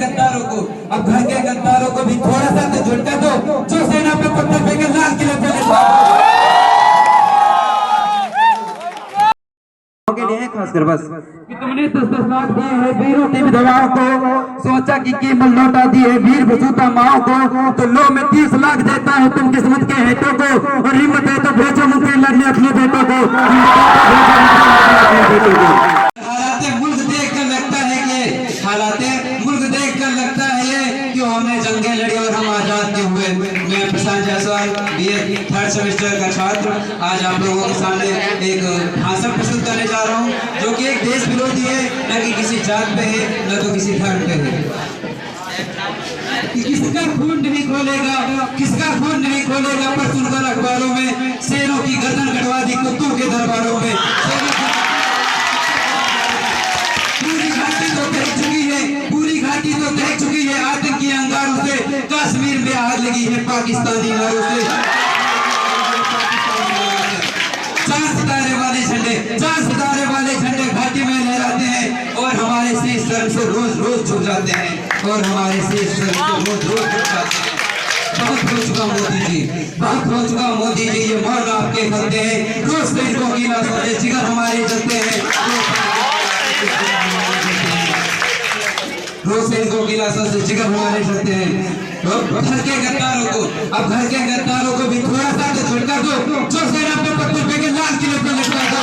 गद्दारों को, अब घर के गद्दारों को भी थोड़ा सा तो झुटका दो, जो सेना पे पत्थर फेंके लाल किले पे के लिए खासकर बस कि तुमने 10-10 लाख दिए हैं वीरों की विधवाओं को, सोचा कि कीमत लौटा दी है वीर बसूता माओ को, तो लो में 30 लाख देता है तुम किस्मत के हेतों को, और हिम्मत है तो भेजो मुझे लड़ने अपने बेटों को। मुल्क देख कर लगता है ये कि हमने जंगें लड़ी और हम आजाद के हुए। मैं प्रशांत जायसवाल बीए 3rd सेमेस्टर का छात्र आज आप लोगों के सामने एक भाषण प्रस्तुत करने जा रहा हूँ, जो कि एक देश विरोधी है, न कि किसी जात पे है, न तो किसी धर्म पे है। किसका खून नहीं खोलेगा पर सुनकर अखबारों में शेरों की गर्दन कटवा दी कुत्तों के दरबारों में। पूरी घाटी तो देख चुकी है आतंकी अंगारों से, कश्मीर में आग लगी है पाकिस्तानी नारों से। चार सितारे वाले झंडे घाटी में लहराते हैं और हमारे शीश शर्म से रोज झुक जाते हैं, बहुत हो चुका मोदी जी, ये मौन आपके करते हैं, रोज सैनिकों की लाशों से जिगर हमारे जलते हैं, रोज सैनिकों की लाशों से जिगर हमारे जलते हैं। घर के गद्दारों को भी थोड़ा सा तो झुटका दो, जो सेना पे पत्थर फेंके लाल किले पे लटका दो।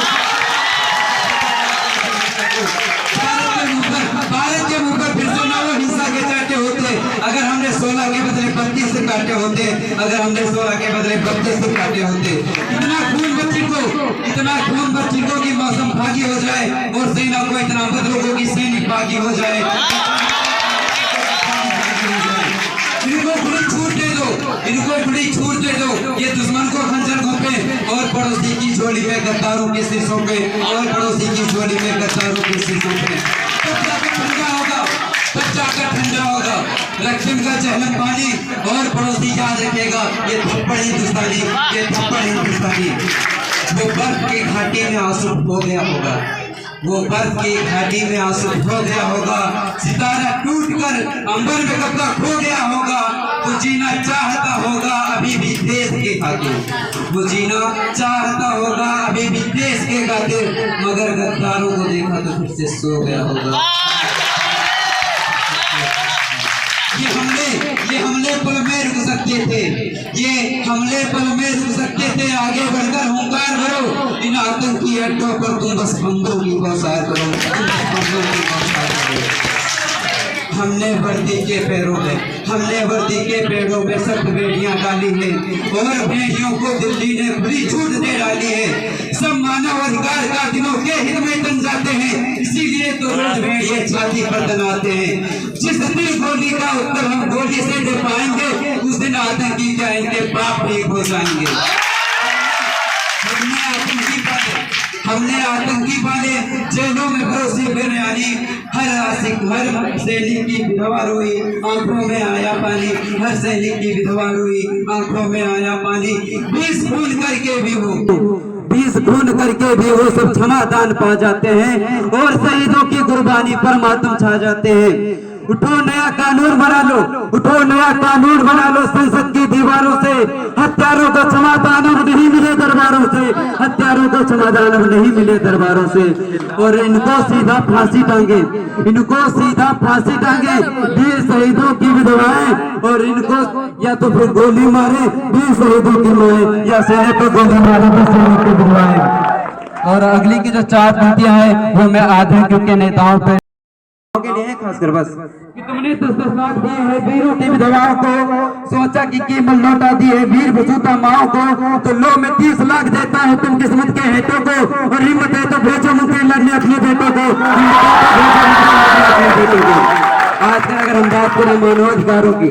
भारत के मुंह पर फिर से ना वो हिंसा के चाटे होते, अगर हमने 16 के बदले 32 से काटे होते, अगर हमने 16 के बदले 32 से काटे होते। इतना खून बच्ची को कि मौसम भागी हो जाए और सेना को इतना बदलो को कि सैनिक भागी हो जाए। इनको खुली छूट दे दो, ये दुश्मन को खंजर घोंपे और पड़ोसी की झोली में गद्दारों के शीशों पे, और पड़ोसी की झोली में गद्दारों के शीशों पे। तब जाकर ठंडा होगा रक्षण का चहलम पानी, और पड़ोसी याद रखेगा ये थप्पड़ हिंदुस्तानी। वो बर्फ की घाटी में आंसू हो गया होगा, सितारा टूटकर अंबर में कब तक खो गया होगा। वो जीना चाहता होगा अभी भी देश के खातिर, मगर गद्दारों को देखा तो फिर से सो गया होगा। ये हमले पल में रुक सकते थे, आगे बढ़कर हुंकार भरो, इन आतंकी अड्डों पर तुम बस बंदों की बौछार करो। हमने वर्दी के पेड़ों में सख्त बेड़ियां डाली है, और भेड़ियों को दिल्ली ने खुली छूट दे डाली है। सब मानव अधिकार का दिनों के हित में तन जाते हैं, इसीलिए तो रोज भेड़िए छाती पर तनाते हैं। जिस दिन गोली का उत्तर हम गोली से दे पाएंगे, उस दिन आतंकी जाएंगे बाप भी हो जाएंगे। हमने आतंकी पाले जेलों में भरोसे बिरयानी, हर आशिक हर सैनिक की विधवा रोई, आंखों में आया पानी, हर सैनिक की विधवा रोई, आंखों में आया पानी। 20 खून करके भी वो सब क्षमादान पा जाते हैं, और शहीदों की कुर्बानी पर मातम छा जाते हैं। उठो नया कानून बना लो संसद की दीवारों से, हत्यारों को क्षमादान नहीं मिले दरबारों से, और इनको सीधा फांसी टांगे वीर शहीदों की विधवाएं, और इनको या तो फिर गोली मारे वीर शहीदों की माएं, या सेना पे गोली मारे वीर शहीदों की विधवाएं। और अगली की जो 4 पंक्तियां हैं वो मैं आतंकियों के नेताओं पे के लिए खासकर बस कि तुमने 10-10 लाख दिए हैं वीरों की विधवाओं को, सोचा कि कीमत लौटा दी है वीर बसूता माओ को, तो लो में 30 लाख देता है तुम किस्मत के हेतों को, और हिम्मत है तो भेजो मुझे लड़ने अपने बेटों को। आज अगर हम बात करें मानवाधिकारों की,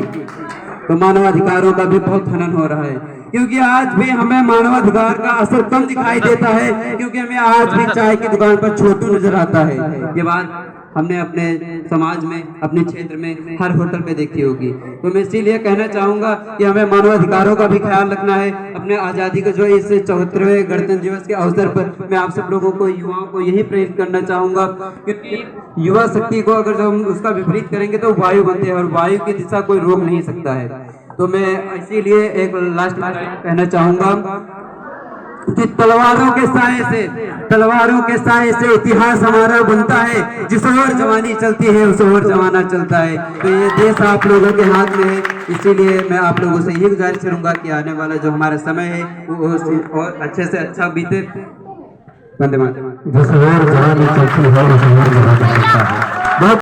तो मानवाधिकारों का भी बहुत हनन हो रहा है, क्योंकि आज भी हमें मानवाधिकार का असर कम दिखाई देता है, क्योंकि हमें आज भी चाय की दुकान पर छोटू नजर आता है। ये बात हमने अपने समाज में, अपने क्षेत्र में हर होटल पे देखी होगी। तो मैं इसीलिए कहना चाहूँगा कि हमें मानवाधिकारों का भी ख्याल रखना है। अपने आज़ादी को जो इस 74वें गणतंत्र दिवस के अवसर पर मैं आप सब लोगों को, युवाओं को यही प्रेरित करना चाहूँगा, क्योंकि युवा शक्ति को अगर हम उसका विपरीत करेंगे तो वायु बनते हैं और वायु की दिशा कोई रोक नहीं सकता है। तो मैं इसीलिए एक लास्ट बात कहना चाहूँगा कि तलवारों के साए से इतिहास हमारा बनता है। जिस ओर जवानी चलती है उस ओर जमाना चलता है। तो ये देश आप लोगों के हाथ में है, इसीलिए मैं आप लोगों से ये गुजारिश करूंगा कि आने वाला जो हमारा समय है वो और अच्छे से अच्छा बीते। वंदे मातरम। जिस ओर जवानी चलती है उस ओर जमाना चलता है।